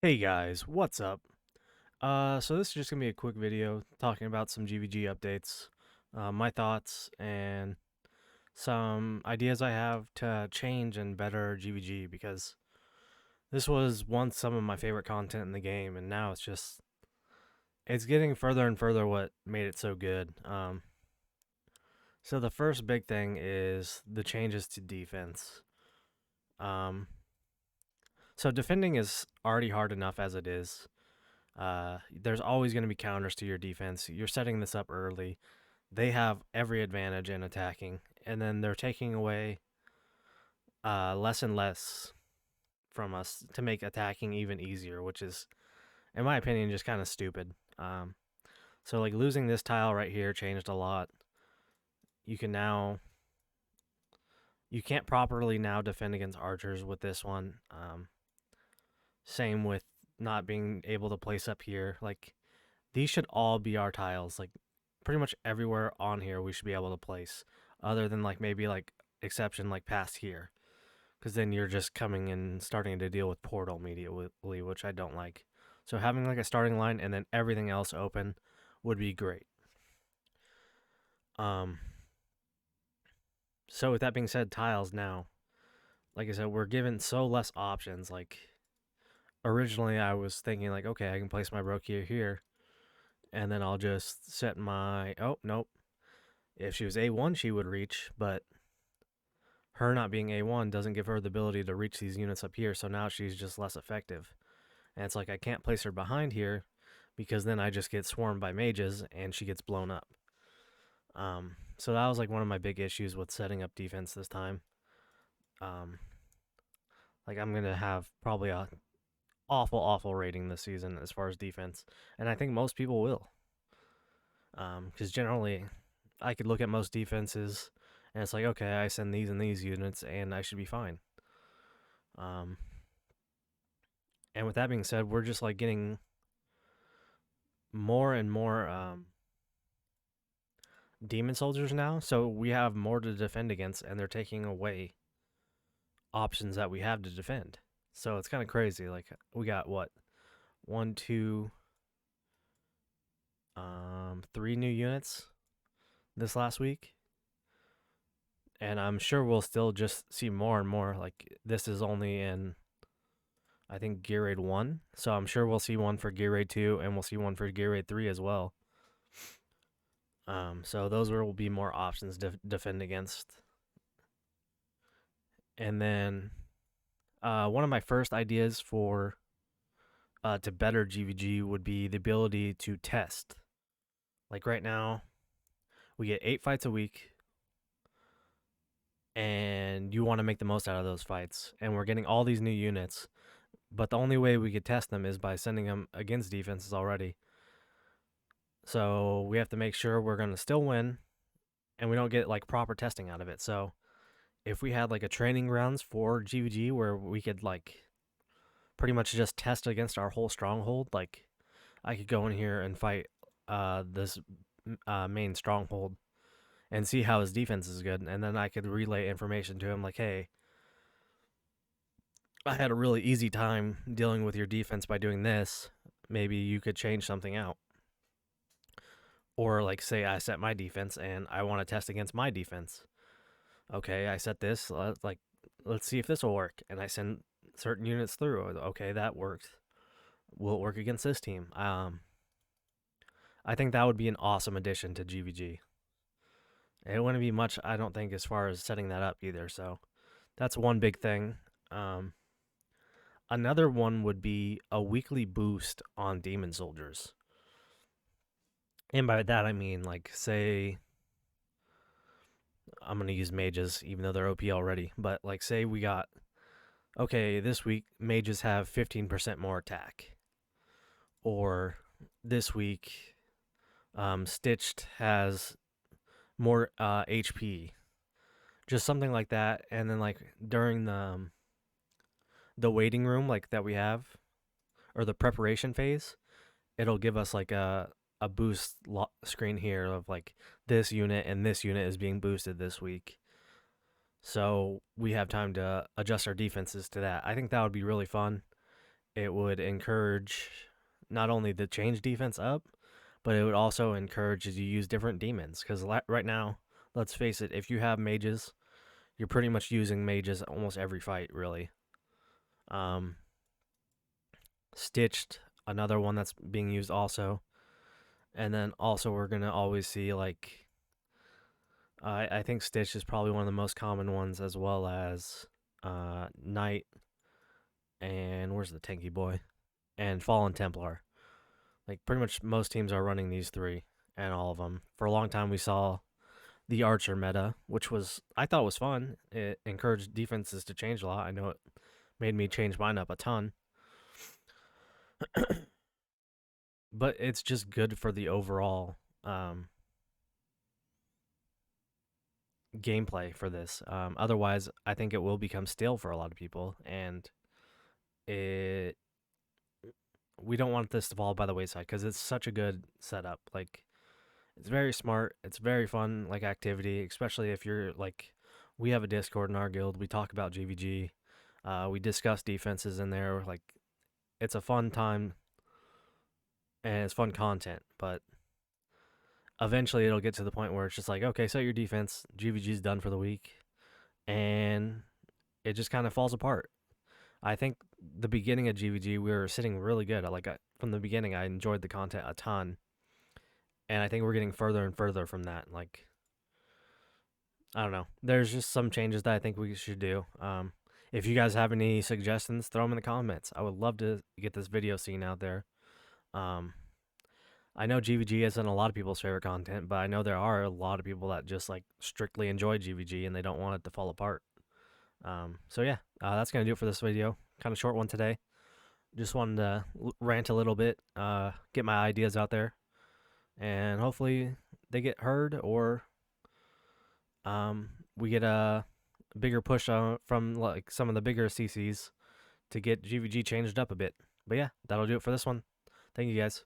Hey guys, what's up? So this is just gonna be a quick video talking about some GvG updates, my thoughts, and some ideas I have to change and better GvG because this was once some of my favorite content in the game, and now it's getting further and further what made it so good. So the first big thing is the changes to defense. Um, so defending is already hard enough as it is. There's always going to be counters to your defense. You're setting this up early. They have every advantage in attacking, and then they're taking away less and less from us to make attacking even easier, which is, in my opinion, just kind of stupid. So like losing this tile right here changed a lot. You can now you can't properly now defend against archers with this one. Same with not being able to place up here. Like these should all be our tiles. Like pretty much everywhere on here we should be able to place, other than like maybe like exception like past here, because then you're just coming and starting to deal with portal immediately, which I don't like. So having like a starting line and then everything else open would be great. Um, so with that being said, tiles now, like I said, we're given so less options. Like originally, I was thinking like, okay, I can place my Brokia here, and then I'll just set my. Oh nope. If she was A1, she would reach, but her not being A1 doesn't give her the ability to reach these units up here, so now she's just less effective. And it's like I can't place her behind here because then I just get swarmed by mages and she gets blown up. So that was like one of my big issues with setting up defense this time. Um, like I'm gonna have probably a awful rating this season as far as defense, and I think most people will. Because generally, I could look at most defenses and it's like, okay, I send these and these units and I should be fine. Um, and with that being said, we're just like getting more and more demon soldiers now, so we have more to defend against, and they're taking away options that we have to defend. So it's kind of crazy. Like we got what, one, two, three new units this last week, and I'm sure we'll still just see more and more. Like this is only in, I think, Gear Raid 1, so I'm sure we'll see one for Gear Raid 2, and we'll see one for Gear Raid 3 as well. So those will be more options to defend against. And then one of my first ideas for to better GvG would be the ability to test. Like right now, we get 8 fights a week, and you want to make the most out of those fights. And we're getting all these new units, but the only way we could test them is by sending them against defenses already. So we have to make sure we're going to still win, and we don't get like proper testing out of it. So if we had like a training grounds for GvG where we could like pretty much just test against our whole stronghold, like I could go in here and fight this main stronghold and see how his defense is good, and then I could relay information to him like, hey, I had a really easy time dealing with your defense by doing this. Maybe you could change something out. Or like say I set my defense and I want to test against my defense. Okay, I set this, let's see if this will work. And I send certain units through. Okay, that worked. Will it work against this team? I think that would be an awesome addition to GvG. It wouldn't be much, I don't think, as far as setting that up either. So that's one big thing. Another one would be a weekly boost on demon soldiers. And by that I mean, like, say, I'm going to use mages, even though they're OP already. But, like, say we got, okay, this week mages have 15% more attack. Or this week, Stitched has more HP. Just something like that. And then, like, during the waiting room, like, that we have, or the preparation phase, it'll give us, like, a boost screen here of, like, this unit and this unit is being boosted this week. So we have time to adjust our defenses to that. I think that would be really fun. it would encourage not only the change defense up, but it would also encourage you to use different demons. Because right now, let's face it, if you have mages, you're pretty much using mages almost every fight, really. Um, Stitched, another one that's being used also. And then also, we're going to always see, like, I think Stitch is probably one of the most common ones, as well as Knight, and where's the tanky boy? And Fallen Templar. Like, pretty much most teams are running these three, and all of them. For a long time, we saw the Archer meta, which was, I thought was fun. It encouraged defenses to change a lot. I know it made me change mine up a ton. But it's just good for the overall gameplay for this. Otherwise, I think it will become stale for a lot of people, and it we don't want this to fall by the wayside because it's such a good setup. Like, it's very smart. It's very fun, like, activity, especially if you're like, we have a Discord in our guild. We talk about GvG. We discuss defenses in there. Like, it's a fun time and it's fun content. But eventually, it'll get to the point where it's just like, okay, set your defense. GvG's done for the week, and it just kind of falls apart. I think the beginning of GvG, we were sitting really good. From the beginning, I enjoyed the content a ton, and I think we're getting further and further from that. Like, I don't know. There's just some changes that I think we should do. If you guys have any suggestions, throw them in the comments. I would love to get this video seen out there. Um, I know GvG isn't a lot of people's favorite content, but I know there are a lot of people that just like strictly enjoy GvG and they don't want it to fall apart. So yeah, that's gonna do it for this video. Kind of short one today. Just wanted to rant a little bit, get my ideas out there, and hopefully they get heard, or we get a bigger push from like some of the bigger CCs to get GvG changed up a bit. But yeah, that'll do it for this one. Thank you guys.